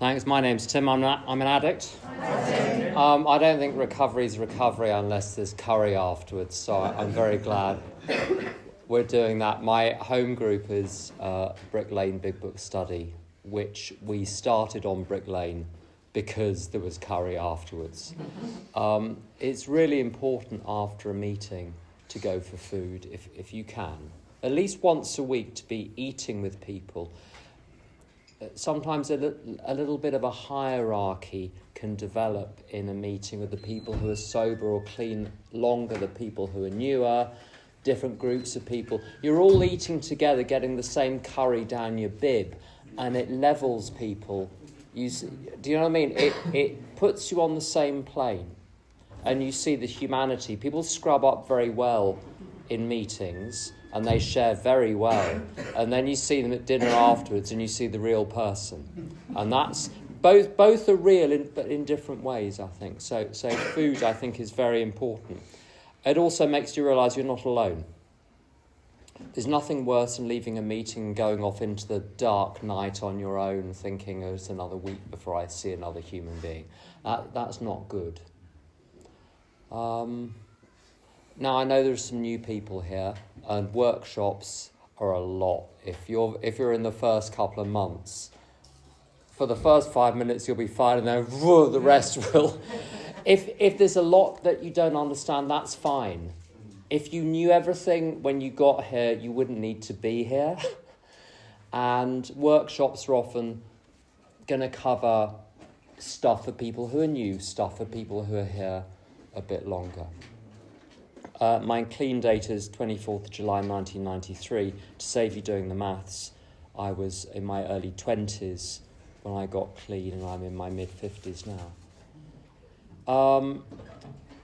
Thanks. My name's Tim. I'm an addict. I don't think recovery is recovery unless there's curry afterwards, so I'm very glad we're doing that. My home group is Brick Lane Big Book Study, which we started on Brick Lane because there was curry afterwards. It's really important after a meeting to go for food, if you can. At least once a week to be eating with people. Sometimes a little bit of a hierarchy can develop in a meeting with the people who are sober or clean longer, the people who are newer, different groups of people. You're all eating together, getting the same curry down your bib, and it levels people. Do you know what I mean? It puts you on the same plane, and you see the humanity. People scrub up very well in meetings, and they share very well, and then you see them at dinner afterwards and you see the real person, and that's both are real but in different ways, I think. So food, I think, is very important. It also makes you realise you're not alone. There's nothing worse than leaving a meeting and going off into the dark night on your own thinking, oh, it's another week before I see another human being. That's not good. Now, I know there's some new people here, and workshops are a lot. If you're in the first couple of months, for the first 5 minutes you'll be fine, and then the rest will. If there's a lot that you don't understand, that's fine. If you knew everything when you got here, you wouldn't need to be here. And workshops are often going to cover stuff for people who are new, stuff for people who are here a bit longer. My clean date is 24th of July 1993. To save you doing the maths, I was in my early 20s when I got clean, and I'm in my mid-50s now.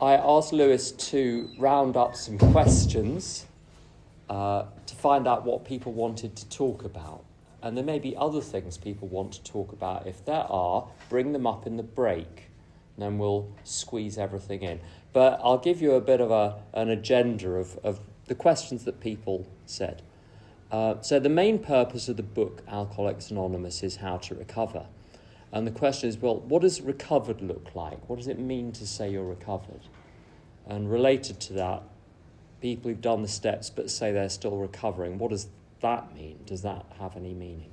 I asked Lewis to round up some questions to find out what people wanted to talk about. And there may be other things people want to talk about. If there are, bring them up in the break, and then we'll squeeze everything in. But I'll give you a bit of an agenda of the questions that people said. So the main purpose of the book, Alcoholics Anonymous, is how to recover. And the question is, well, what does recovered look like? What does it mean to say you're recovered? And related to that, people who've done the steps but say they're still recovering, what does that mean? Does that have any meaning?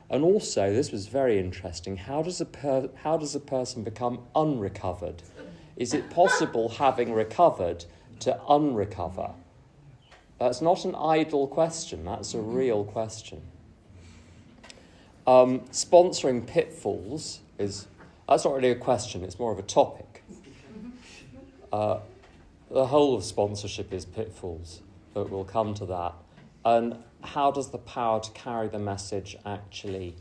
And also, this was very interesting, how does a person become unrecovered? Is it possible, having recovered, to unrecover? That's not an idle question, that's a real question. Sponsoring pitfalls that's not really a question, it's more of a topic. The whole of sponsorship is pitfalls, but we'll come to that. And how does the power to carry the message actually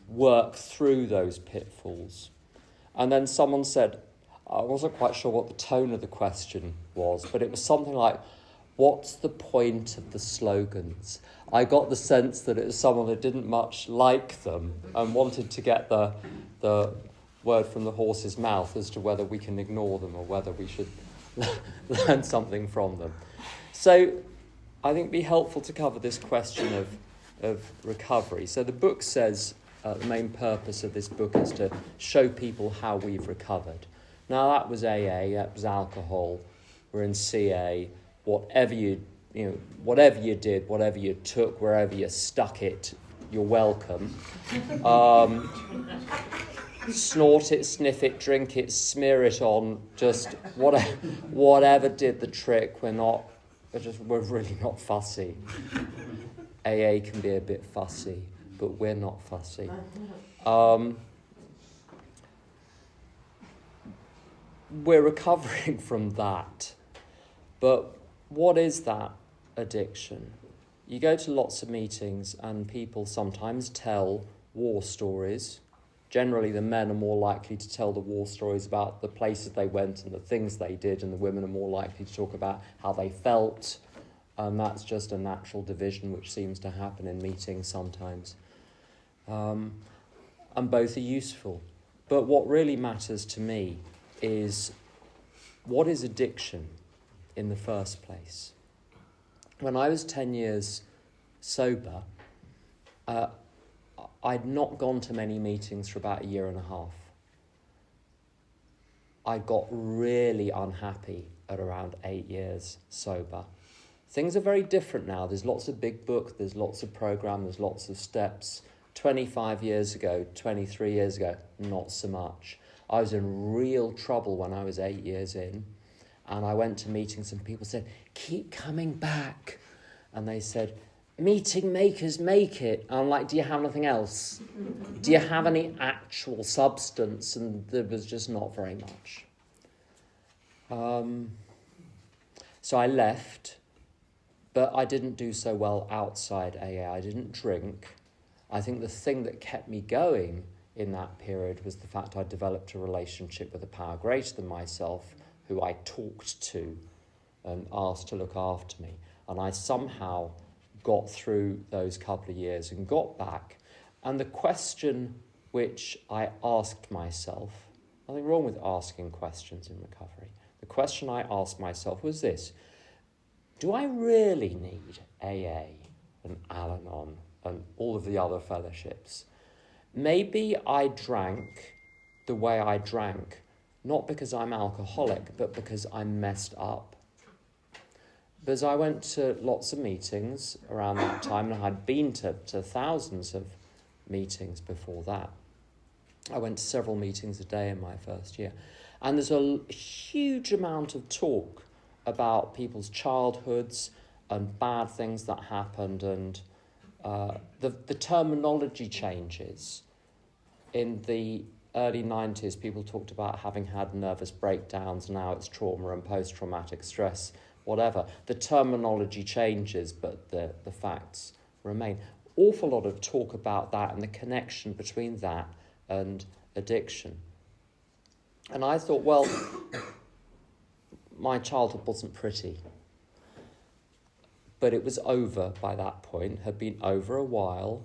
work through those pitfalls? And then someone said, I wasn't quite sure what the tone of the question was, but it was something like, what's the point of the slogans? I got the sense that it was someone that didn't much like them and wanted to get the word from the horse's mouth as to whether we can ignore them or whether we should learn something from them. So I think it'd be helpful to cover this question of recovery. So the book says the main purpose of this book is to show people how we've recovered. Now, that was AA, that was alcohol. We're in CA. Whatever you did, whatever you took, wherever you stuck it, you're welcome. Snort it, sniff it, drink it, smear it on, just whatever did the trick. We're really not fussy. AA can be a bit fussy, but we're not fussy. We're recovering from that. But what is that addiction? You go to lots of meetings and people sometimes tell war stories. Generally, the men are more likely to tell the war stories about the places they went and the things they did, and the women are more likely to talk about how they felt. And that's just a natural division which seems to happen in meetings sometimes. And both are useful. But what really matters to me is, what is addiction in the first place? When I was 10 years sober, I'd not gone to many meetings for about a year and a half. I got really unhappy at around 8 years sober. Things are very different now. There's lots of big book, there's lots of program, there's lots of steps. 25 years ago, 23 years ago, not so much. I was in real trouble when I was 8 years in, and I went to meetings and people said, keep coming back. And they said, meeting makers make it. And I'm like, do you have anything else? Do you have any actual substance? And there was just not very much. So I left, but I didn't do so well outside AA. I didn't drink. I think the thing that kept me going in that period was the fact I developed a relationship with a power greater than myself who I talked to and asked to look after me. And I somehow got through those couple of years and got back. And the question which I asked myself, nothing wrong with asking questions in recovery, the question I asked myself was this: do I really need AA and Al-Anon and all of the other fellowships? Maybe I drank the way I drank, not because I'm alcoholic, but because I'm messed up. Because I went to lots of meetings around that time, and I'd been to thousands of meetings before that. I went to several meetings a day in my first year. And there's a huge amount of talk about people's childhoods and bad things that happened, and the terminology changes. In the early 90s, people talked about having had nervous breakdowns. Now it's trauma and post-traumatic stress, whatever. The terminology changes, but the facts remain. Awful lot of talk about that and the connection between that and addiction. And I thought, well, my childhood wasn't pretty. But it was over by that point, had been over a while.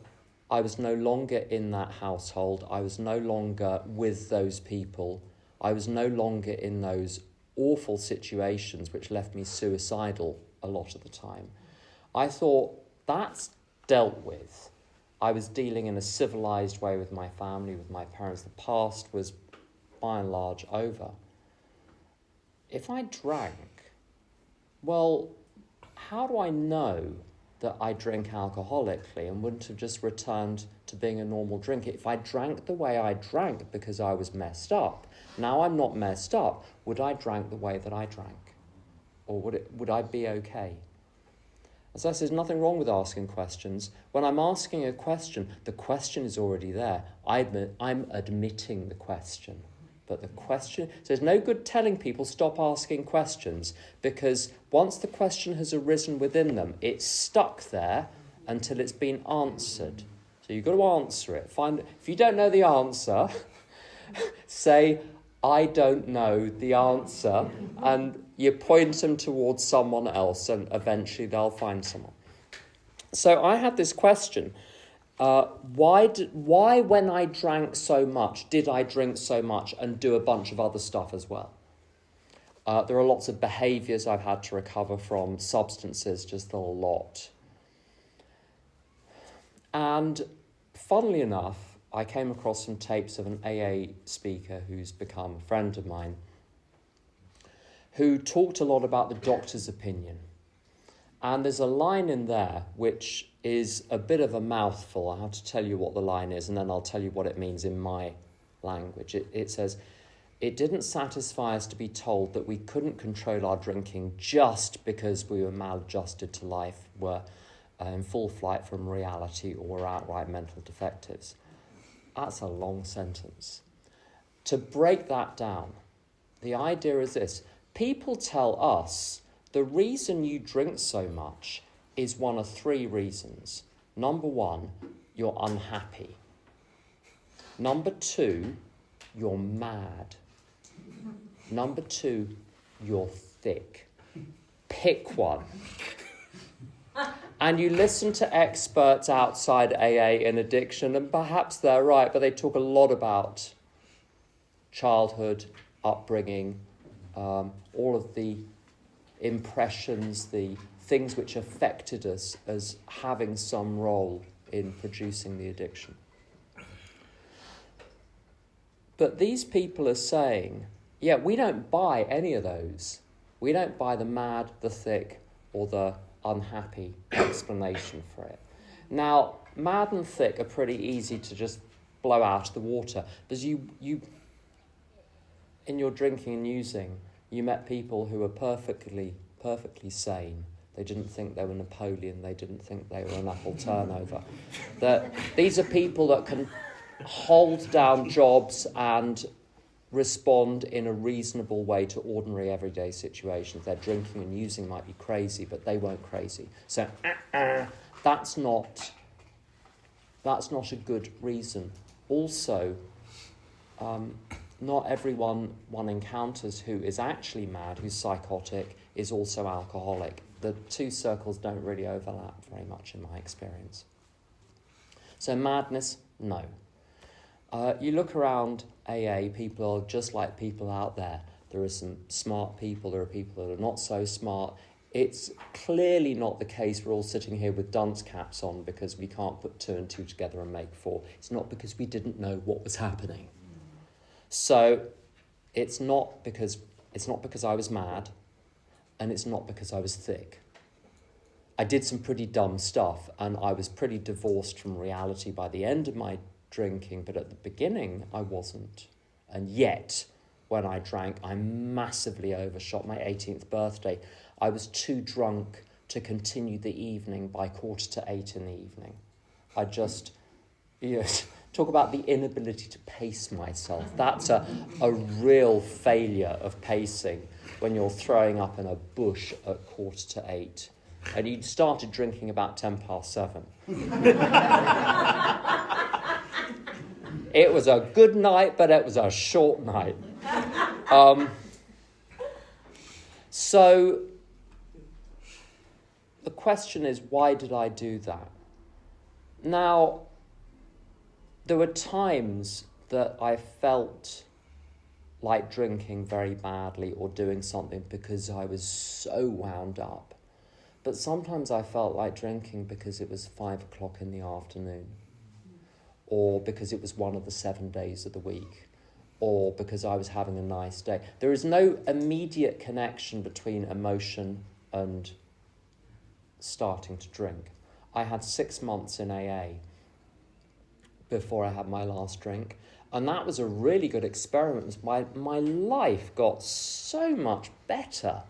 I was no longer in that household. I was no longer with those people. I was no longer in those awful situations which left me suicidal a lot of the time. I thought, that's dealt with. I was dealing in a civilized way with my family, with my parents. The past was by and large over. If I drank, well, how do I know that I drink alcoholically and wouldn't have just returned to being a normal drinker? If I drank the way I drank because I was messed up, now I'm not messed up, would I drink the way that I drank? Or would I be okay? As I said, there's nothing wrong with asking questions. When I'm asking a question, the question is already there. I'm admitting the question. But the question, so there's no good telling people stop asking questions, because once the question has arisen within them, it's stuck there until it's been answered. So you've got to answer it. If you don't know the answer, say, I don't know the answer, and you point them towards someone else, and eventually they'll find someone. So I had this question. Why when I drank so much, did I drink so much and do a bunch of other stuff as well? There are lots of behaviours I've had to recover from, substances, just a lot. And funnily enough, I came across some tapes of an AA speaker who's become a friend of mine, who talked a lot about the doctor's opinion. And there's a line in there which is a bit of a mouthful. I have to tell you what the line is, and then I'll tell you what it means in my language. It says, it didn't satisfy us to be told that we couldn't control our drinking just because we were maladjusted to life, were in full flight from reality, or were outright mental defectives. That's a long sentence. To break that down, the idea is this. People tell us the reason you drink so much is one of three reasons. Number one, you're unhappy. Number two, you're mad. Number two, you're thick. Pick one. And you listen to experts outside AA and addiction, and perhaps they're right, but they talk a lot about childhood, upbringing, all of the impressions, the things which affected us as having some role in producing the addiction. But these people are saying, yeah, we don't buy any of those. We don't buy the mad, the thick, or the unhappy explanation for it. Now, mad and thick are pretty easy to just blow out of the water. Because you in your drinking and using, you met people who were perfectly sane. They didn't think they were Napoleon. They didn't think they were an apple turnover. These are people that can hold down jobs and respond in a reasonable way to ordinary everyday situations. Their drinking and using might be crazy, but they weren't crazy. So that's not a good reason. Also, not everyone one encounters who is actually mad, who's psychotic, is also alcoholic. The two circles don't really overlap very much in my experience. So madness, no. You look around AA, people are just like people out there. There are some smart people, there are people that are not so smart. It's clearly not the case we're all sitting here with dunce caps on because we can't put 2 and 2 together and make 4. It's not because we didn't know what was happening. So it's not because I was mad, and it's not because I was thick. I did some pretty dumb stuff, and I was pretty divorced from reality by the end of my drinking, but at the beginning I wasn't. And yet, when I drank, I massively overshot my 18th birthday. I was too drunk to continue the evening by 7:45 in the evening. I just, talk about the inability to pace myself. That's a real failure of pacing when you're throwing up in a bush at 7:45. And you started drinking about 7:10. It was a good night, but it was a short night. So the question is, why did I do that? Now, there were times that I felt like drinking very badly or doing something because I was so wound up. But sometimes I felt like drinking because it was 5:00 in the afternoon, or because it was one of the 7 days of the week, or because I was having a nice day. There is no immediate connection between emotion and starting to drink. I had 6 months in AA before I had my last drink, and that was a really good experiment. My life got so much better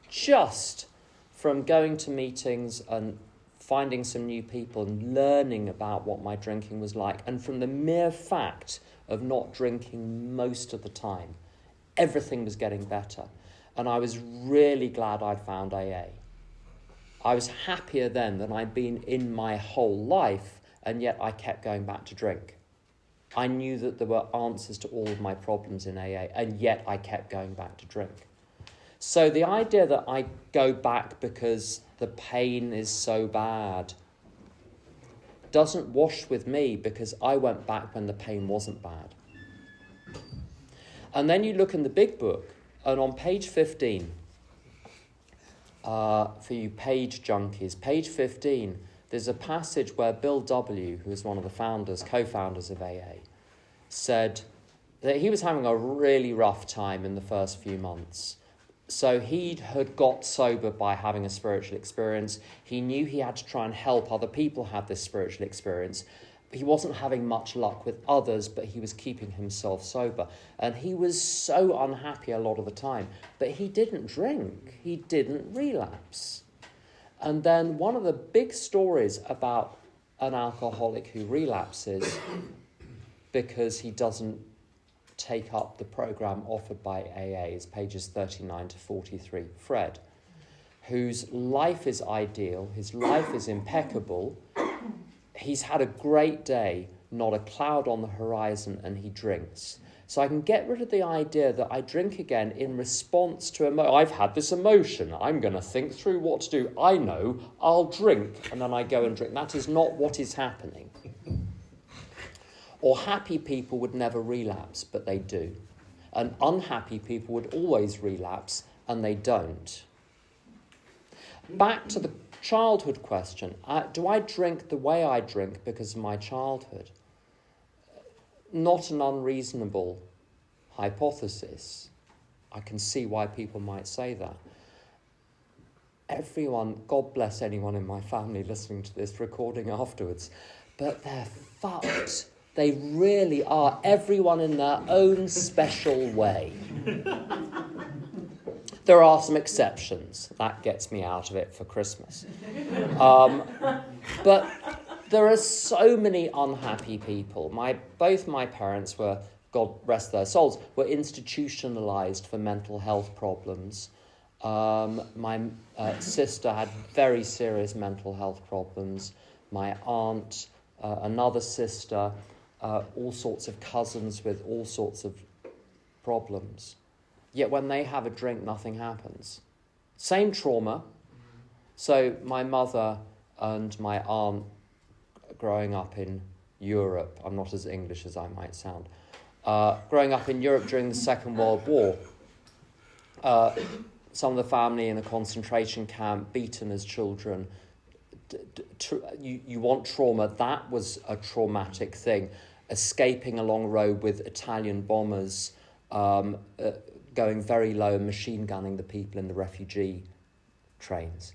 just from going to meetings and finding some new people and learning about what my drinking was like, and from the mere fact of not drinking most of the time, everything was getting better. And I was really glad I'd found AA. I was happier then than I'd been in my whole life, and yet I kept going back to drink. I knew that there were answers to all of my problems in AA, and yet I kept going back to drink. So the idea that I go back because the pain is so bad doesn't wash with me, because I went back when the pain wasn't bad. And then you look in the big book, and on page 15, for you page junkies, page 15, there's a passage where Bill W., who is one of the co-founders of AA, said that he was having a really rough time in the first few months. So he had got sober by having a spiritual experience. He knew he had to try and help other people have this spiritual experience. He wasn't having much luck with others, but he was keeping himself sober. And he was so unhappy a lot of the time. But he didn't drink. He didn't relapse. And then one of the big stories about an alcoholic who relapses because he doesn't take up the program offered by AA is pages 39 to 43. Fred, whose life is ideal, his life is impeccable, he's had a great day, not a cloud on the horizon, and he drinks. So I can get rid of the idea that I drink again in response to I've had this emotion, I'm going to think through what to do, I know, I'll drink, and then I go and drink. That is not what is happening. Or happy people would never relapse, but they do. And unhappy people would always relapse, and they don't. Back to the childhood question. Do I drink the way I drink because of my childhood? Not an unreasonable hypothesis. I can see why people might say that. Everyone, God bless anyone in my family listening to this recording afterwards, but they're fucked. They really are, everyone in their own special way. There are some exceptions. That gets me out of it for Christmas. But there are so many unhappy people. Both my parents were, God rest their souls, were institutionalised for mental health problems. My sister had very serious mental health problems. My aunt, another sister, all sorts of cousins with all sorts of problems. Yet when they have a drink, nothing happens. Same trauma. So my mother and my aunt, growing up in Europe, I'm not as English as I might sound, growing up in Europe during the Second World War, some of the family in a concentration camp, beaten as children. You want trauma. That was a traumatic thing. Escaping along a road with Italian bombers, going very low and machine gunning the people in the refugee trains.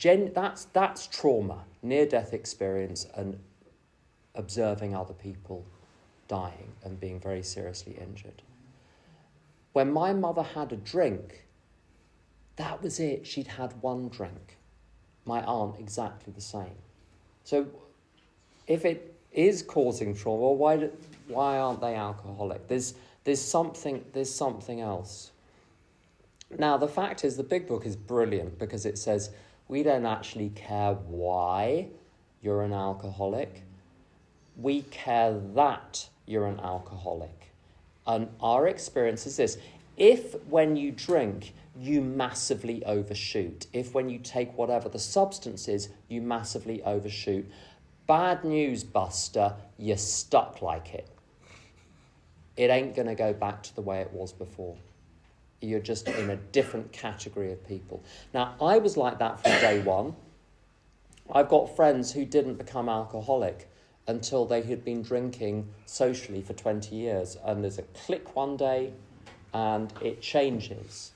That's trauma, near-death experience, and observing other people dying and being very seriously injured. When my mother had a drink, that was it. She'd had one drink. My aunt, exactly the same. So if it is causing trauma, why aren't they alcoholic? There's something else. Now, the fact is, the big book is brilliant because it says we don't actually care why you're an alcoholic. We care that you're an alcoholic. And our experience is this. If when you drink, you massively overshoot, if when you take whatever the substance is, you massively overshoot, bad news, Buster, you're stuck like it. It ain't going to go back to the way it was before. You're just in a different category of people. Now, I was like that from day one. I've got friends who didn't become alcoholic until they had been drinking socially for 20 years. And there's a click one day and it changes.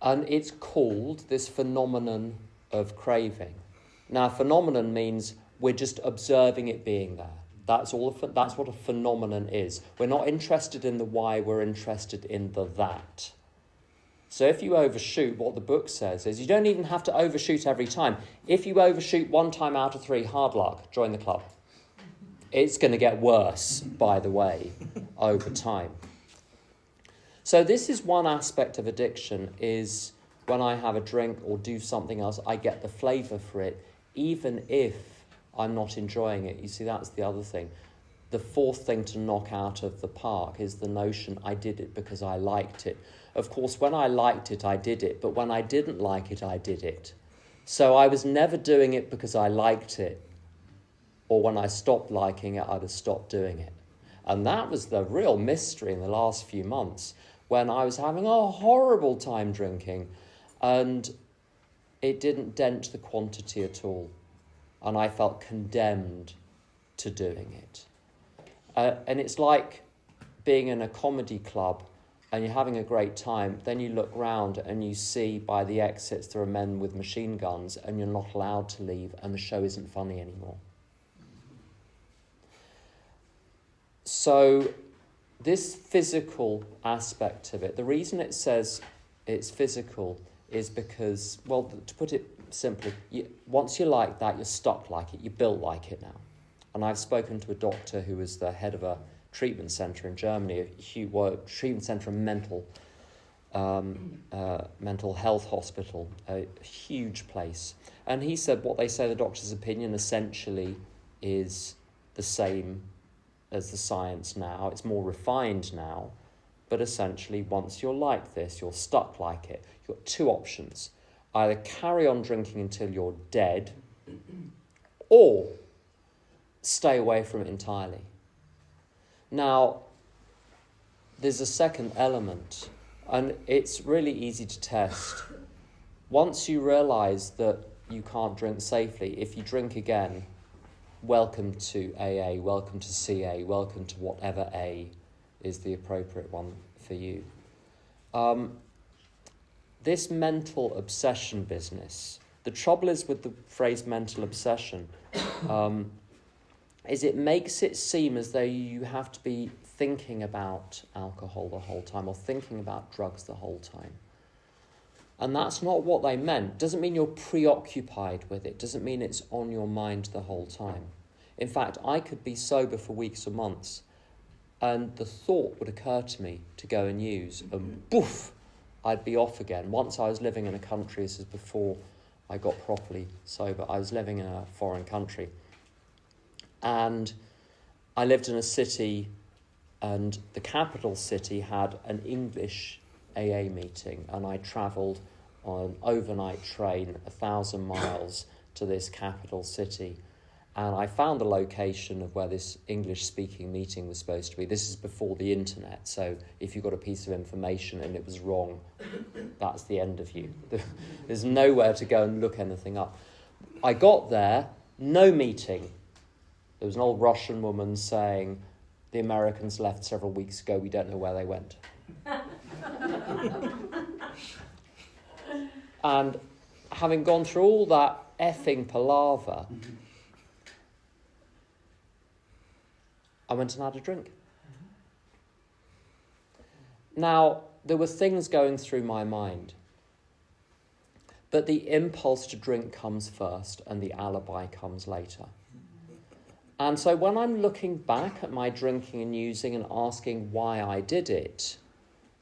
And it's called this phenomenon of craving. Now, phenomenon means we're just observing it being there. That's what a phenomenon is. We're not interested in the why, we're interested in the that. So if you overshoot, what the book says is you don't even have to overshoot every time. If you overshoot 1 time out of 3, hard luck, join the club. It's going to get worse, by the way, over time. So this is one aspect of addiction, is when I have a drink or do something else, I get the flavour for it, even if I'm not enjoying it. You see, that's the other thing. The fourth thing to knock out of the park is the notion I did it because I liked it. Of course, when I liked it, I did it. But when I didn't like it, I did it. So I was never doing it because I liked it. Or when I stopped liking it, I'd have stopped doing it. And that was the real mystery in the last few months, when I was having a horrible time drinking and it didn't dent the quantity at all. And I felt condemned to doing it. And it's like being in a comedy club and you're having a great time, then you look round and you see by the exits there are men with machine guns and you're not allowed to leave and the show isn't funny anymore. So this physical aspect of it, the reason it says it's physical is because, well, to put it simply, once you're like that, you're stuck like it, you're built like it now. And I've spoken to a doctor who was the head of a treatment centre in Germany, a huge treatment centre and mental health hospital, a huge place. And he said what they say, the doctor's opinion essentially is the same as the science now. It's more refined now, but essentially once you're like this, you're stuck like it. You've got 2 options. Either carry on drinking until you're dead, or stay away from it entirely. Now, there's a second element, and it's really easy to test. Once you realise that you can't drink safely, if you drink again, welcome to AA, welcome to CA, welcome to whatever A is the appropriate one for you. This mental obsession business, the trouble is with the phrase mental obsession, is it makes it seem as though you have to be thinking about alcohol the whole time or thinking about drugs the whole time. And that's not what they meant. Doesn't mean you're preoccupied with it. Doesn't mean it's on your mind the whole time. In fact, I could be sober for weeks or months and the thought would occur to me to go and use, and poof, I'd be off again. Once I was living in a country, this is before I got properly sober, I was living in a foreign country. And I lived in a city, and the capital city had an English AA meeting, and I travelled on an overnight train 1,000 miles to this capital city, and I found the location of where this English-speaking meeting was supposed to be. This is before the internet, so if you got a piece of information and it was wrong, that's the end of you. There's nowhere to go and look anything up. I got there, no meeting. There was an old Russian woman saying, "The Americans left several weeks ago, we don't know where they went." And having gone through all that effing palaver, I went and had a drink. Now, there were things going through my mind, but the impulse to drink comes first and the alibi comes later. And so when I'm looking back at my drinking and using and asking why I did it,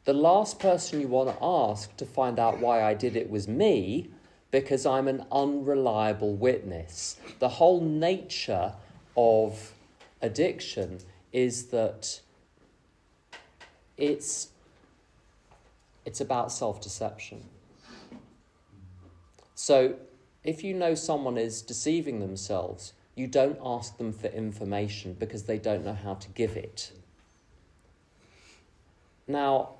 the last person you want to ask to find out why I did it was me, because I'm an unreliable witness. The whole nature of addiction is that it's about self-deception. So if you know someone is deceiving themselves, you don't ask them for information because they don't know how to give it. Now,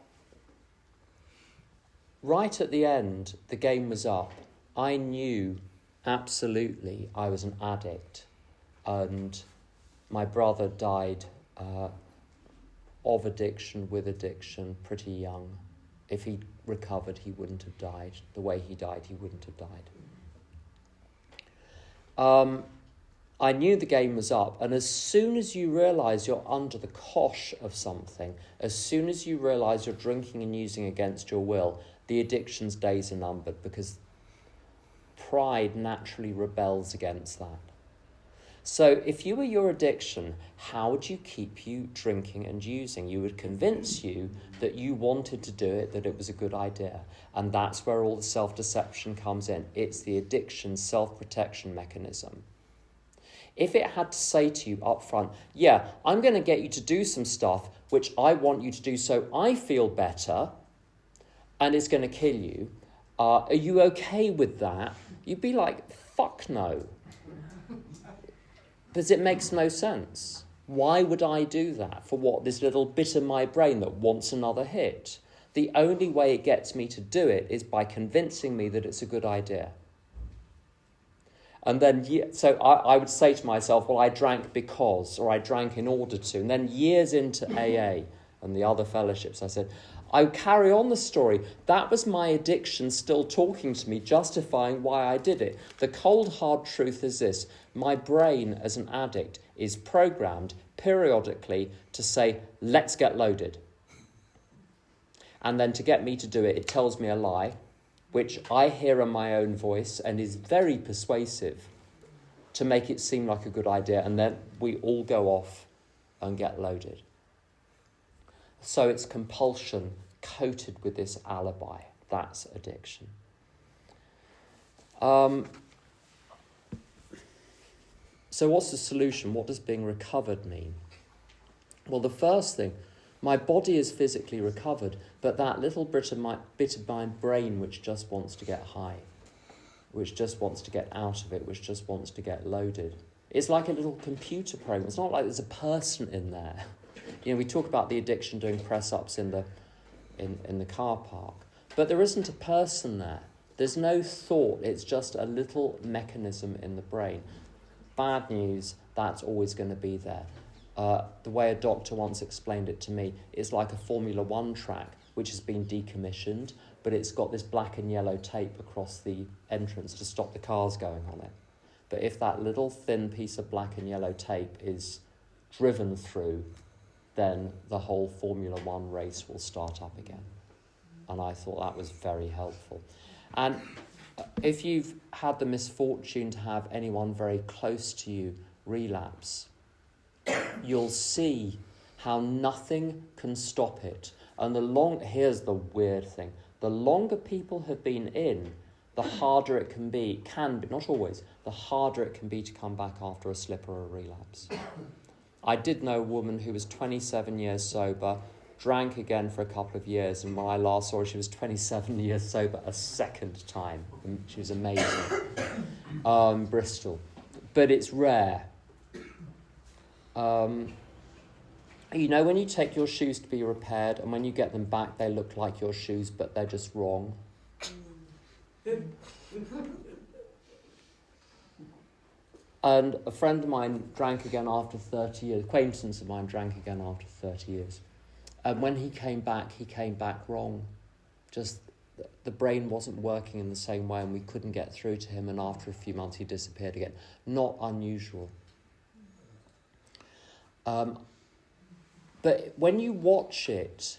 right at the end, the game was up. I knew absolutely I was an addict, and my brother died of addiction, with addiction, pretty young. If he'd recovered, he wouldn't have died. The way he died, he wouldn't have died. I knew the game was up, and as soon as you realise you're under the cosh of something, as soon as you realise you're drinking and using against your will, the addiction's days are numbered, because pride naturally rebels against that. So if you were your addiction, how would you keep you drinking and using? You would convince you that you wanted to do it, that it was a good idea. And that's where all the self-deception comes in. It's the addiction's self-protection mechanism. If it had to say to you up front, yeah, I'm going to get you to do some stuff which I want you to do so I feel better, and it's going to kill you, are you okay with that? You'd be like, fuck no. Because it makes no sense. Why would I do that? For what? This little bit of my brain that wants another hit. The only way it gets me to do it is by convincing me that it's a good idea. And then, so I would say to myself, well, I drank because, or I drank in order to. And then years into AA and the other fellowships, I said, I carry on the story. That was my addiction still talking to me, justifying why I did it. The cold, hard truth is this. My brain as an addict is programmed periodically to say, let's get loaded. And then to get me to do it, it tells me a lie, which I hear in my own voice and is very persuasive to make it seem like a good idea. And then we all go off and get loaded. So it's compulsion coated with this alibi. That's addiction. So what's the solution? What does being recovered mean? Well, the first thing, my body is physically recovered, but that little bit of my brain which just wants to get high, which just wants to get out of it, which just wants to get loaded. It's like a little computer program. It's not like there's a person in there. You know, we talk about the addiction doing press-ups in the car park, but there isn't a person there. There's no thought. It's just a little mechanism in the brain. Bad news, that's always going to be there. The way a doctor once explained it to me, it's like a Formula One track which has been decommissioned, but it's got this black and yellow tape across the entrance to stop the cars going on it. But if that little thin piece of black and yellow tape is driven through, then the whole Formula One race will start up again. And I thought that was very helpful. And if you've had the misfortune to have anyone very close to you relapse, you'll see how nothing can stop it. And here's the weird thing. The longer people have been in, the harder it can be, not always, the harder it can be to come back after a slip or a relapse. I did know a woman who was 27 years sober, drank again for a couple of years, and when I last saw her, she was 27 years sober a second time. She was amazing. Bristol. But it's rare. You know when you take your shoes to be repaired, and when you get them back, they look like your shoes, but they're just wrong? And a friend of mine drank again after 30 years. Acquaintance of mine drank again after 30 years. And when he came back wrong. Just the brain wasn't working in the same way, and we couldn't get through to him, and after a few months he disappeared again. Not unusual. But when you watch it,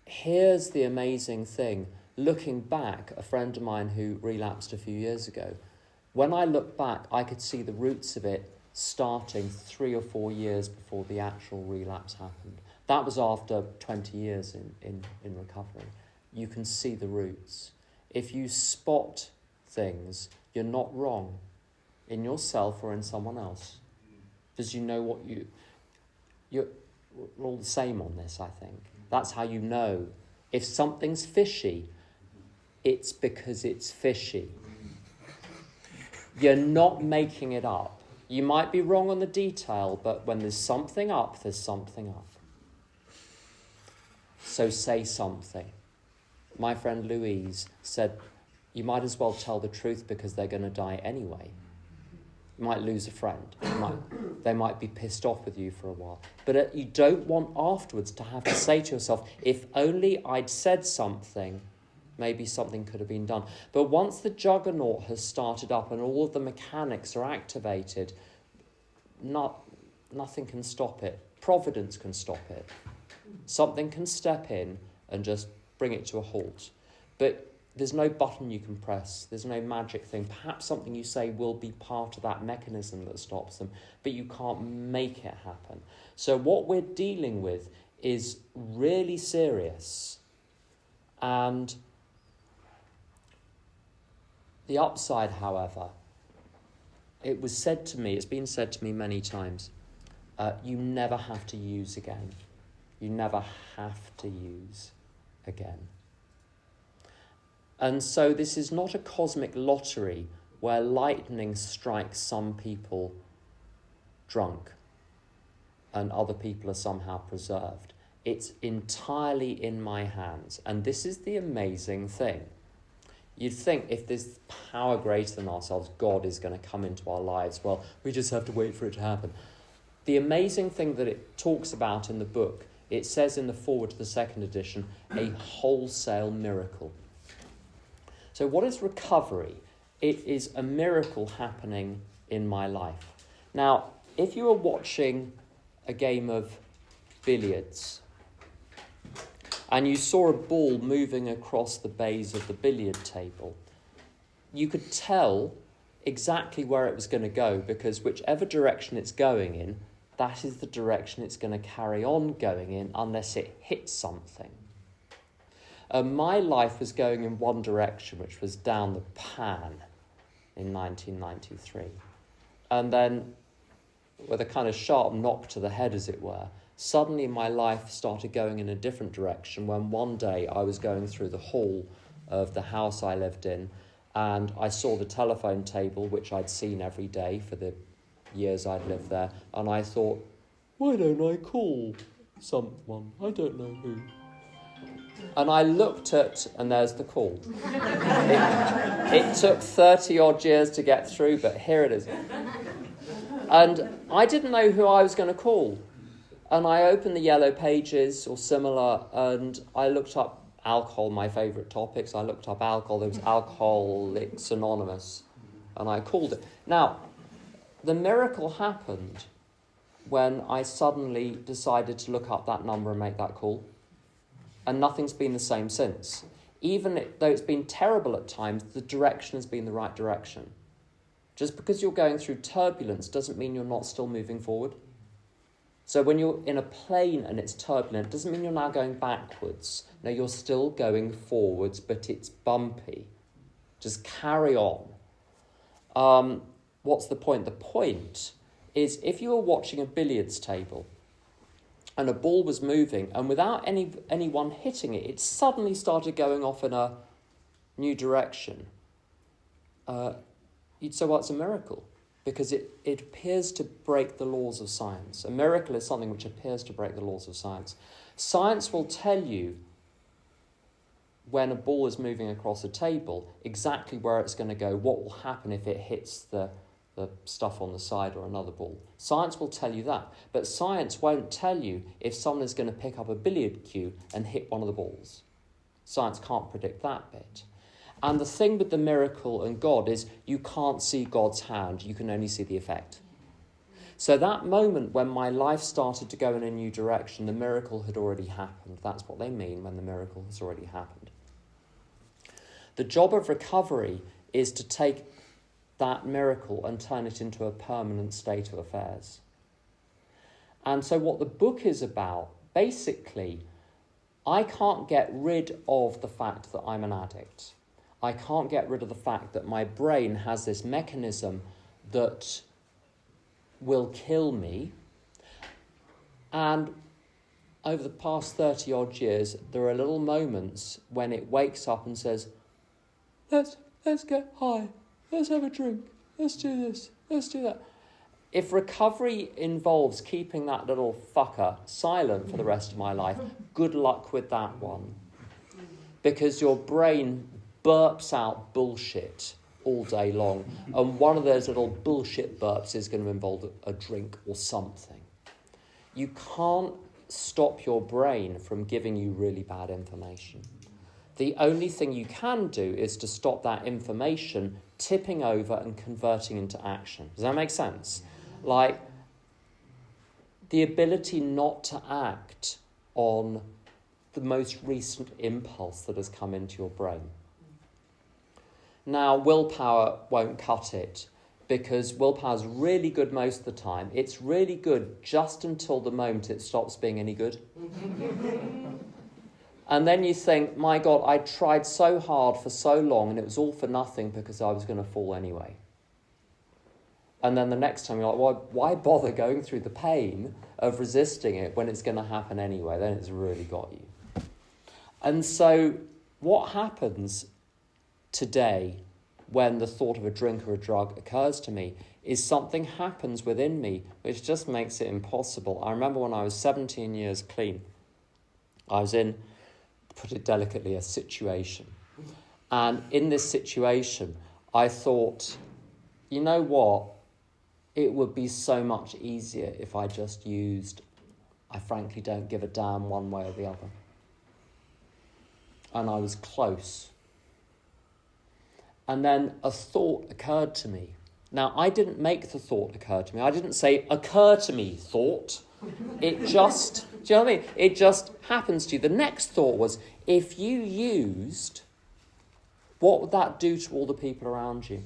here's the amazing thing. Looking back, a friend of mine who relapsed a few years ago, when I look back, I could see the roots of it starting 3 or 4 years before the actual relapse happened. That was after 20 years in recovery. You can see the roots. If you spot things, you're not wrong in yourself or in someone else. Because you know what we're all the same on this, I think. That's how you know. If something's fishy, it's because it's fishy. You're not making it up. You might be wrong on the detail, but when there's something up, there's something up. So say something. My friend Louise said, you might as well tell the truth because they're going to die anyway. You might lose a friend. They might be pissed off with you for a while. But you don't want afterwards to have to say to yourself, if only I'd said something, maybe something could have been done. But once the juggernaut has started up and all of the mechanics are activated, nothing can stop it. Providence can stop it. Something can step in and just bring it to a halt. But there's no button you can press. There's no magic thing. Perhaps something you say will be part of that mechanism that stops them, but you can't make it happen. So what we're dealing with is really serious. And the upside, however, it's been said to me many times, you never have to use again. You never have to use again. And so this is not a cosmic lottery where lightning strikes some people drunk and other people are somehow preserved. It's entirely in my hands. And this is the amazing thing. You'd think if there's power greater than ourselves, God is going to come into our lives. Well, we just have to wait for it to happen. The amazing thing that it talks about in the book, it says in the foreword to the second edition, a wholesale miracle. So what is recovery? It is a miracle happening in my life. Now, if you were watching a game of billiards and you saw a ball moving across the bays of the billiard table, you could tell exactly where it was going to go, because whichever direction it's going in, that is the direction it's going to carry on going in unless it hits something. My life was going in one direction, which was down the pan in 1993. And then, with a kind of sharp knock to the head, as it were, suddenly my life started going in a different direction when one day I was going through the hall of the house I lived in, and I saw the telephone table, which I'd seen every day for the years I'd lived there, and I thought, why don't I call someone? I don't know who. And I looked and there's the call. It took 30 odd years to get through, but here it is. And I didn't know who I was going to call. And I opened the Yellow Pages or similar, and I looked up alcohol, my favourite topics. I looked up alcohol. There was Alcoholics Anonymous, and I called it. Now, the miracle happened when I suddenly decided to look up that number and make that call. And nothing's been the same since. Even though it's been terrible at times, the direction has been the right direction. Just because you're going through turbulence doesn't mean you're not still moving forward. So when you're in a plane and it's turbulent, it doesn't mean you're now going backwards. No, you're still going forwards, but it's bumpy. Just carry on. What's the point? The point is if you were watching a billiards table and a ball was moving, and without anyone hitting it, it suddenly started going off in a new direction, you'd say, well, it's a miracle, because it appears to break the laws of science. A miracle is something which appears to break the laws of science. Science will tell you when a ball is moving across a table exactly where it's going to go, what will happen if it hits the stuff on the side or another ball. Science will tell you that. But science won't tell you if someone is going to pick up a billiard cue and hit one of the balls. Science can't predict that bit. And the thing with the miracle and God is you can't see God's hand, you can only see the effect. So that moment when my life started to go in a new direction, the miracle had already happened. That's what they mean when the miracle has already happened. The job of recovery is to take that miracle and turn it into a permanent state of affairs. And so what the book is about, basically, I can't get rid of the fact that I'm an addict. I can't get rid of the fact that my brain has this mechanism that will kill me. And over the past 30 odd years, there are little moments when it wakes up and says, let's get high. Let's have a drink. Let's do this. Let's do that. If recovery involves keeping that little fucker silent for the rest of my life, good luck with that one. Because your brain burps out bullshit all day long. And one of those little bullshit burps is going to involve a drink or something. You can't stop your brain from giving you really bad information. The only thing you can do is to stop that information tipping over and converting into action. Does that make sense? Like, the ability not to act on the most recent impulse that has come into your brain. Now, willpower won't cut it, because willpower is really good most of the time. It's really good just until the moment it stops being any good. And then you think, my God, I tried so hard for so long and it was all for nothing because I was going to fall anyway. And then the next time you're like, well, why bother going through the pain of resisting it when it's going to happen anyway? Then it's really got you. And so what happens today when the thought of a drink or a drug occurs to me is something happens within me which just makes it impossible. I remember when I was 17 years clean, I was in, put it delicately, a situation. And in this situation, I thought, you know what? It would be so much easier if I just used, I frankly don't give a damn one way or the other. And I was close. And then a thought occurred to me. Now, I didn't make the thought occur to me. I didn't say, occur to me, thought. It just, do you know what I mean? It just happens to you. The next thought was, if you used, what would that do to all the people around you?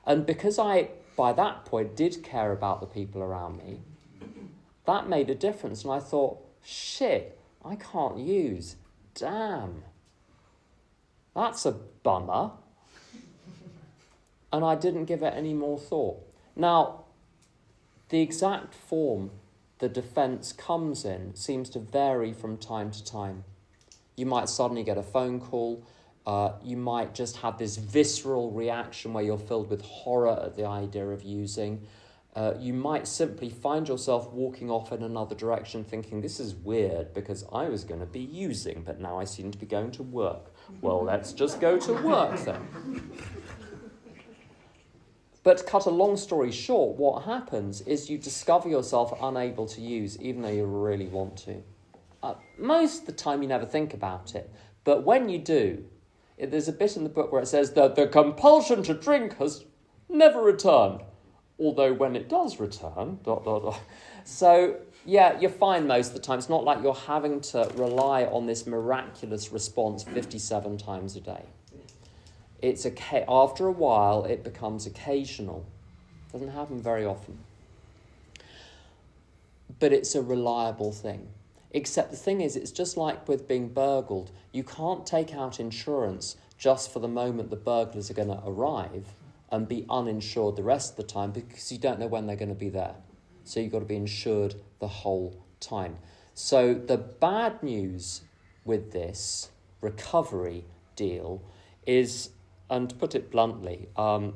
And because I, by that point, did care about the people around me, that made a difference. And I thought, shit, I can't use. Damn. That's a bummer. And I didn't give it any more thought. Now, the exact form the defence comes in seems to vary from time to time. You might suddenly get a phone call. You might just have this visceral reaction where you're filled with horror at the idea of using. You might simply find yourself walking off in another direction thinking, this is weird because I was going to be using, but now I seem to be going to work. Well, let's just go to work then. But to cut a long story short, what happens is you discover yourself unable to use, even though you really want to. Most of the time you never think about it. But when you do, there's a bit in the book where it says that the compulsion to drink has never returned. Although when it does return, ... So, yeah, you're fine most of the time. It's not like you're having to rely on this miraculous response 57 times a day. After a while, it becomes occasional. It doesn't happen very often. But it's a reliable thing. Except the thing is, it's just like with being burgled. You can't take out insurance just for the moment the burglars are going to arrive and be uninsured the rest of the time because you don't know when they're going to be there. So you've got to be insured the whole time. So the bad news with this recovery deal is, and to put it bluntly,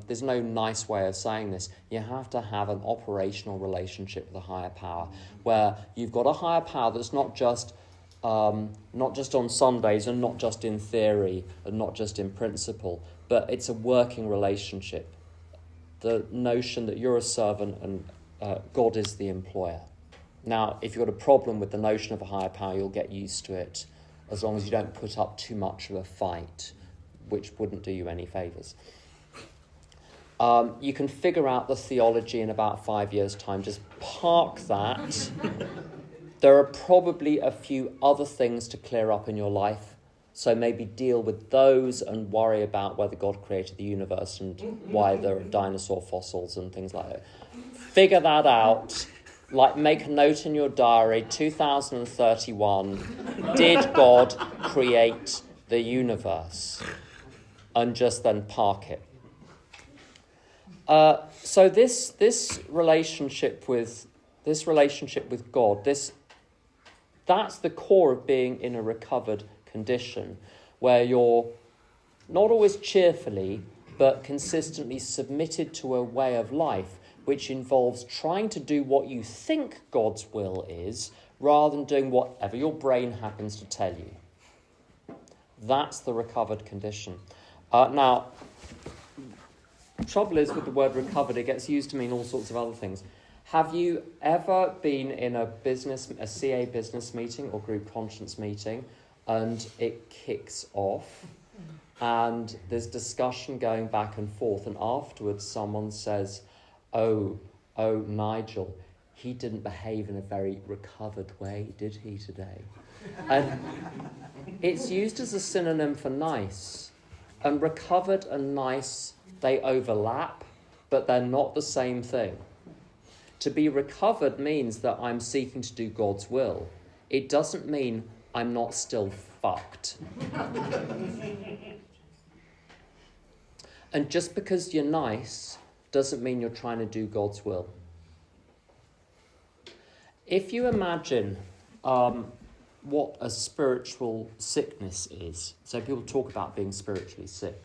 there's no nice way of saying this, you have to have an operational relationship with a higher power, where you've got a higher power that's not just on Sundays and not just in theory and not just in principle, but it's a working relationship. The notion that you're a servant and God is the employer. Now, if you've got a problem with the notion of a higher power, you'll get used to it, as long as you don't put up too much of a fight, which wouldn't do you any favours. You can figure out the theology in about 5 years' time. Just park that. There are probably a few other things to clear up in your life, so maybe deal with those and worry about whether God created the universe and why there are dinosaur fossils and things like that. Figure that out. Like, make a note in your diary, 2031, did God create the universe? And just then park it. So this relationship with God, that's the core of being in a recovered condition, where you're not always cheerfully, but consistently submitted to a way of life which involves trying to do what you think God's will is, rather than doing whatever your brain happens to tell you. That's the recovered condition. Now, the trouble is with the word recovered, it gets used to mean all sorts of other things. Have you ever been in a CA business meeting or group conscience meeting, and it kicks off, and there's discussion going back and forth, and afterwards someone says, oh, Nigel, he didn't behave in a very recovered way, did he, today? And it's used as a synonym for nice. And recovered and nice, they overlap, but they're not the same thing. To be recovered means that I'm seeking to do God's will. It doesn't mean I'm not still fucked. And just because you're nice doesn't mean you're trying to do God's will. If you imagine what a spiritual sickness is, so people talk about being spiritually sick,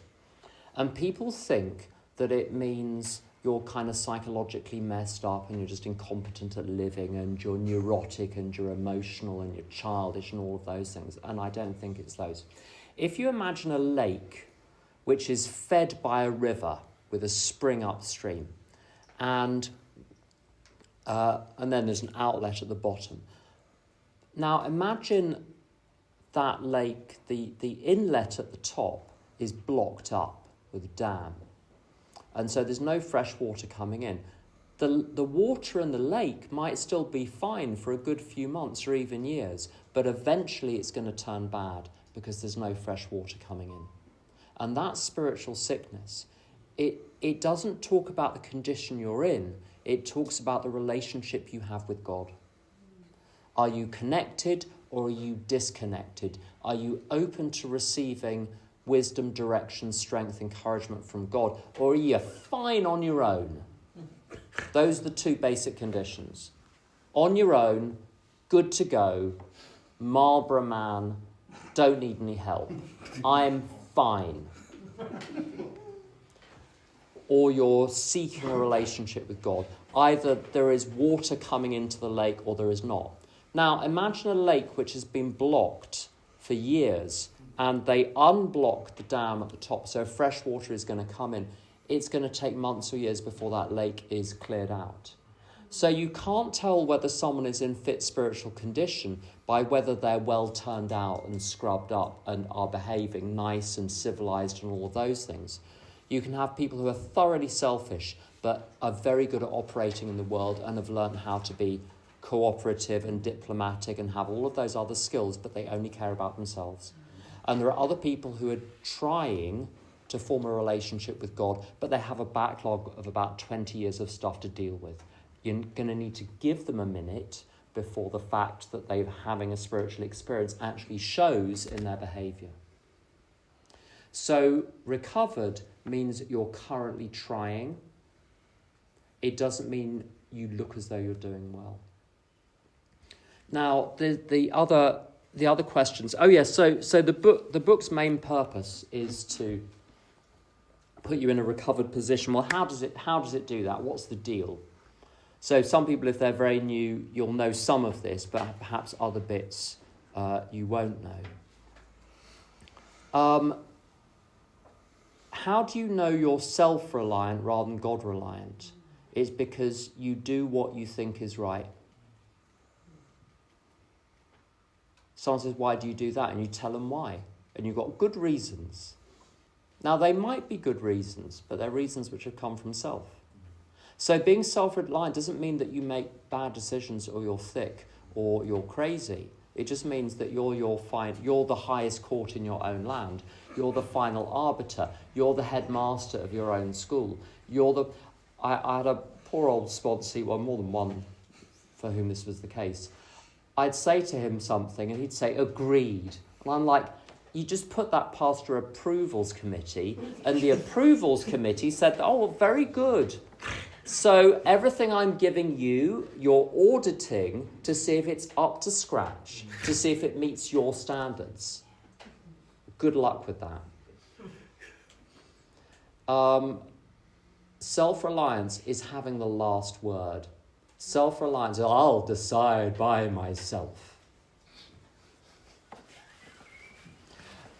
and people think that it means you're kind of psychologically messed up and you're just incompetent at living and you're neurotic and you're emotional and you're childish and all of those things, and I don't think it's those. If you imagine a lake which is fed by a river with a spring upstream, and then there's an outlet at the bottom. Now imagine that lake, the inlet at the top is blocked up with a dam, and so there's no fresh water coming in. The water in the lake might still be fine for a good few months or even years, but eventually it's going to turn bad because there's no fresh water coming in. And that's spiritual sickness. It doesn't talk about the condition you're in. It talks about the relationship you have with God. Are you connected or are you disconnected? Are you open to receiving wisdom, direction, strength, encouragement from God? Or are you fine on your own? Those are the two basic conditions. On your own, good to go, Marlborough man, don't need any help. I'm fine. Or you're seeking a relationship with God. Either there is water coming into the lake or there is not. Now, imagine a lake which has been blocked for years and they unblock the dam at the top so fresh water is going to come in. it's going to take months or years before that lake is cleared out. So you can't tell whether someone is in fit spiritual condition by whether they're well turned out and scrubbed up and are behaving nice and civilized and all of those things. You can have people who are thoroughly selfish but are very good at operating in the world and have learned how to be cooperative and diplomatic and have all of those other skills, but they only care about themselves. And there are other people who are trying to form a relationship with God, but they have a backlog of about 20 years of stuff to deal with. You're going to need to give them a minute before the fact that they're having a spiritual experience actually shows in their behaviour. So recovered means that you're currently trying. It doesn't mean you look as though you're doing well. Now, the other questions. Oh yes, so the book's main purpose is to put you in a recovered position. Well, how does it do that? What's the deal? So some people, if they're very new, you'll know some of this, but perhaps other bits you won't know. How do you know you're self-reliant rather than God-reliant? It's because you do what you think is right. Someone says, why do you do that? And you tell them why. And you've got good reasons. Now, they might be good reasons, but they're reasons which have come from self. So being self-reliant doesn't mean that you make bad decisions or you're thick or you're crazy. It just means that you're the highest court in your own land. You're the final arbiter. You're the headmaster of your own school. I had a poor old sponsee, well, more than one for whom this was the case. I'd say to him something and he'd say, agreed. And I'm like, you just put that past your approvals committee, and the approvals committee said, oh, very good. So everything I'm giving you, you're auditing to see if it's up to scratch, to see if it meets your standards. Good luck with that. Self-reliance is having the last word. Self-reliance, I'll decide by myself.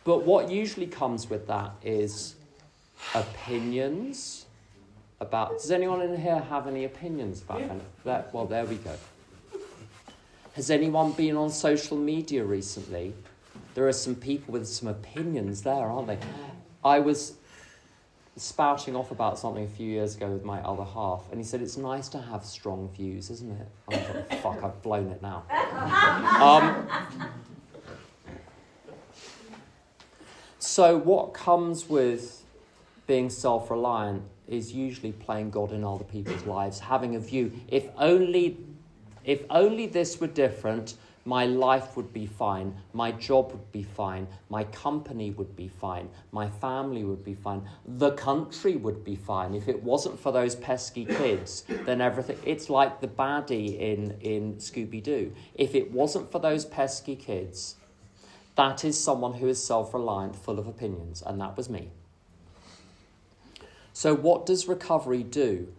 But what usually comes with that is opinions about... Does anyone in here have any opinions about that? Well, there we go. Has anyone been on social media recently? There are some people with some opinions there, aren't they? I was spouting off about something a few years ago with my other half, and he said, it's nice to have strong views, isn't it? I thought, fuck, I've blown it now. So what comes with being self-reliant is usually playing God in other people's lives, having a view. If only this were different, my life would be fine, my job would be fine, my company would be fine, my family would be fine, the country would be fine. If it wasn't for those pesky kids, then everything... It's like the baddie in Scooby-Doo. If it wasn't for those pesky kids, that is someone who is self-reliant, full of opinions, and that was me. So what does recovery do?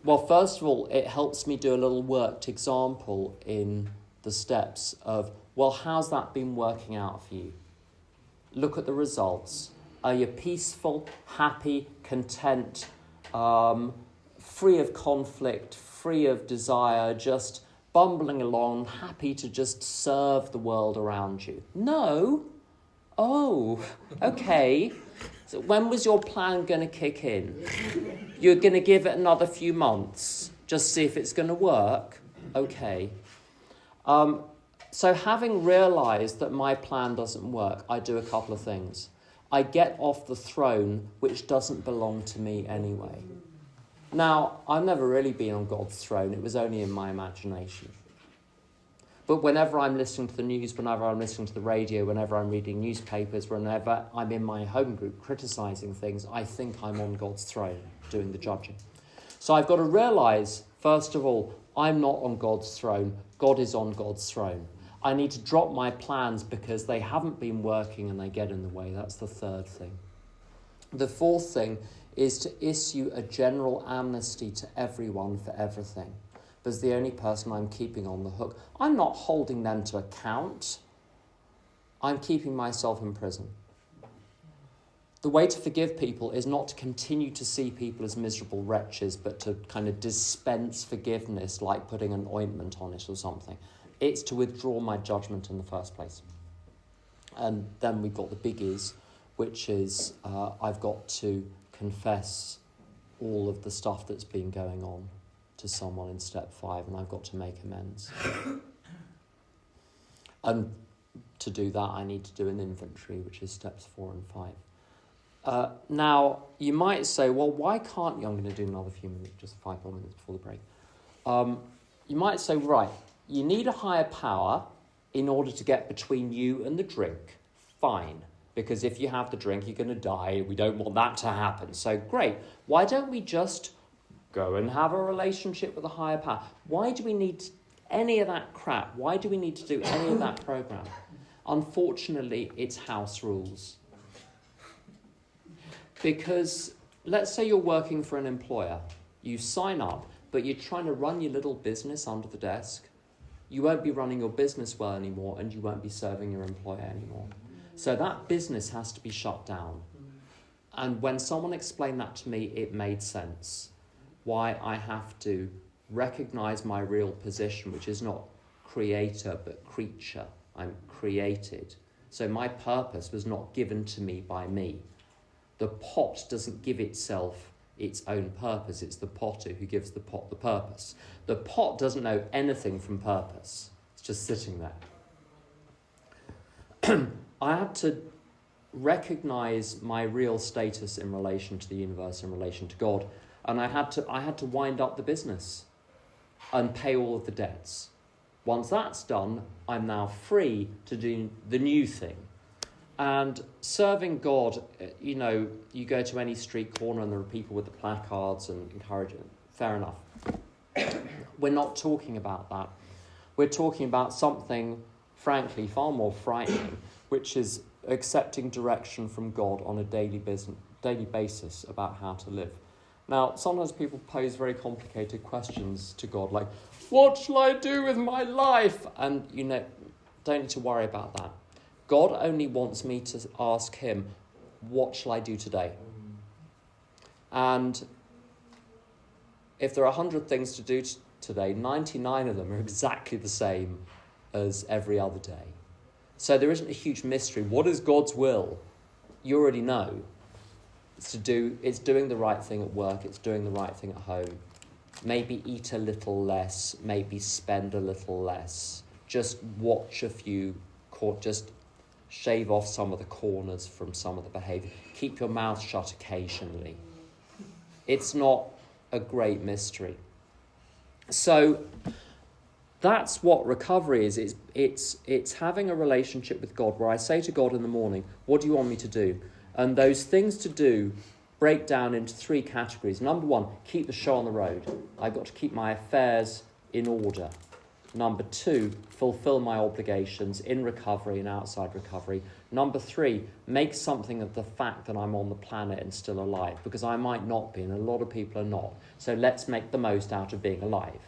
Well, first of all, it helps me do a little worked example in the steps of, well, how's that been working out for you? Look at the results. Are you peaceful, happy, content, free of conflict, free of desire, just bumbling along, happy to just serve the world around you? No. Oh, okay. So when was your plan going to kick in? You're going to give it another few months, just see if it's going to work? Okay. So having realised that my plan doesn't work, I do a couple of things. I get off the throne, which doesn't belong to me anyway. Now, I've never really been on God's throne. It was only in my imagination. But whenever I'm listening to the news, whenever I'm listening to the radio, whenever I'm reading newspapers, whenever I'm in my home group criticising things, I think I'm on God's throne doing the judging. So I've got to realise, first of all, I'm not on God's throne. God is on God's throne. I need to drop my plans because they haven't been working and they get in the way. That's the third thing. The fourth thing is to issue a general amnesty to everyone for everything. Because the only person I'm keeping on the hook, I'm not holding them to account. I'm keeping myself in prison. The way to forgive people is not to continue to see people as miserable wretches, but to kind of dispense forgiveness like putting an ointment on it or something. It's to withdraw my judgment in the first place. And then we've got the biggies, which is I've got to confess all of the stuff that's been going on to someone in step 5, and I've got to make amends. And to do that, I need to do an inventory, which is steps 4 and 5. Now, you might say, well, why can't you? I'm going to do another few minutes, just 5 more minutes before the break. You might say, right, you need a higher power in order to get between you and the drink. Fine, because if you have the drink, you're going to die. We don't want that to happen. So great. Why don't we just go and have a relationship with a higher power? Why do we need any of that crap? Why do we need to do any of that program? Unfortunately, it's house rules. Because let's say you're working for an employer. You sign up, but you're trying to run your little business under the desk. You won't be running your business well anymore, and you won't be serving your employer anymore. So that business has to be shut down. And when someone explained that to me, it made sense. Why I have to recognize my real position, which is not creator, but creature. I'm created. So my purpose was not given to me by me. The pot doesn't give itself its own purpose. It's the potter who gives the pot the purpose. The pot doesn't know anything from purpose. It's just sitting there. I had to recognize my real status in relation to the universe, in relation to God, and I had to wind up the business and pay all of the debts. Once that's done, I'm now free to do the new thing. And serving God, you know, you go to any street corner and there are people with the placards and encouraging. Fair enough. We're not talking about that. We're talking about something, frankly, far more frightening, which is accepting direction from God on a daily basis about how to live. Now, sometimes people pose very complicated questions to God, like, what shall I do with my life? And, you know, don't need to worry about that. God only wants me to ask him, what shall I do today? And if there are 100 things to do today, 99 of them are exactly the same as every other day. So there isn't a huge mystery. What is God's will? You already know. It's doing the right thing at work. It's doing the right thing at home. Maybe eat a little less. Maybe spend a little less. Just watch a few. Just shave off some of the corners from some of the behaviour. Keep your mouth shut occasionally. It's not a great mystery. So that's what recovery is. It's having a relationship with God where I say to God in the morning, what do you want me to do? And those things to do break down into 3 categories. Number 1, keep the show on the road. I've got to keep my affairs in order. Number 2, fulfill my obligations in recovery and outside recovery. Number 3, make something of the fact that I'm on the planet and still alive, because I might not be, and a lot of people are not. So let's make the most out of being alive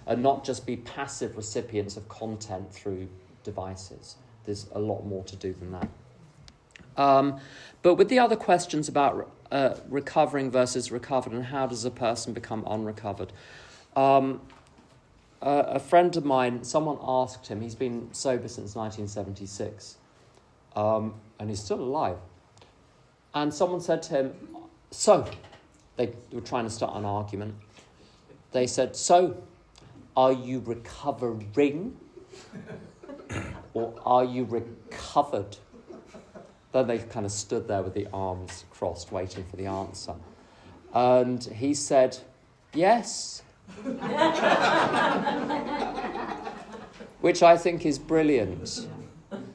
and not just be passive recipients of content through devices. There's a lot more to do than that. But with the other questions about recovering versus recovered and how does a person become unrecovered, a friend of mine, someone asked him, he's been sober since 1976, and he's still alive. And someone said to him, so, they were trying to start an argument. They said, so, are you recovering or are you recovered? Then they kind of stood there with the arms crossed, waiting for the answer. And he said, yes. Which I think is brilliant.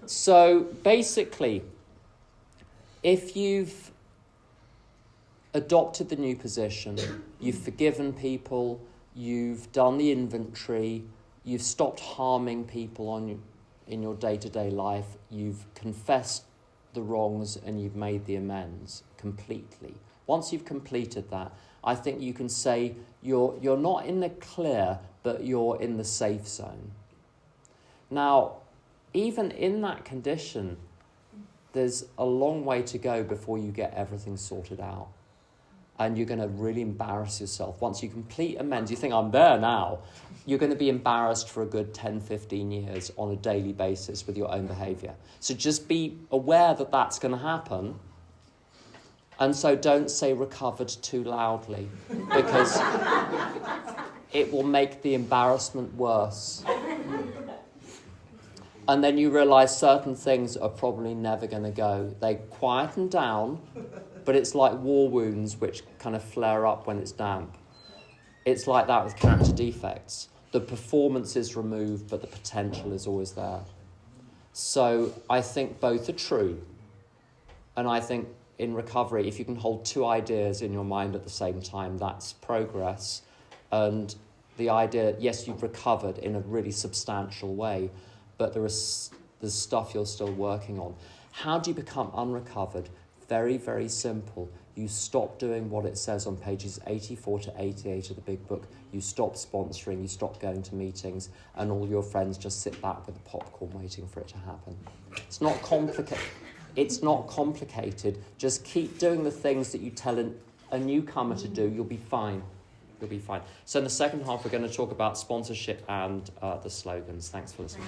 So basically, if you've adopted the new position, you've forgiven people, you've done the inventory, you've stopped harming people in your day-to-day life, you've confessed the wrongs and you've made the amends completely. Once you've completed that, I think you can say you're not in the clear, but you're in the safe zone. Now, even in that condition, there's a long way to go before you get everything sorted out. And you're going to really embarrass yourself. Once you complete amends, you think, I'm there now. You're going to be embarrassed for a good 10, 15 years on a daily basis with your own behaviour. So just be aware that that's going to happen. And so don't say recovered too loudly, because it will make the embarrassment worse. And then you realise certain things are probably never going to go. They quieten down, but it's like war wounds which kind of flare up when it's damp. It's like that with character defects. The performance is removed, but the potential is always there. So I think both are true. And I think in recovery, if you can hold two ideas in your mind at the same time, that's progress. And the idea, yes, you've recovered in a really substantial way, but there's stuff you're still working on. How do you become unrecovered? Very, very simple. You stop doing what it says on pages 84 to 88 of the big book. You stop sponsoring, you stop going to meetings, and all your friends just sit back with the popcorn waiting for it to happen. It's not complicated. It's not complicated. Just keep doing the things that you tell a newcomer to do. You'll be fine. You'll be fine. So in the second half, we're going to talk about sponsorship and the slogans. Thanks for listening.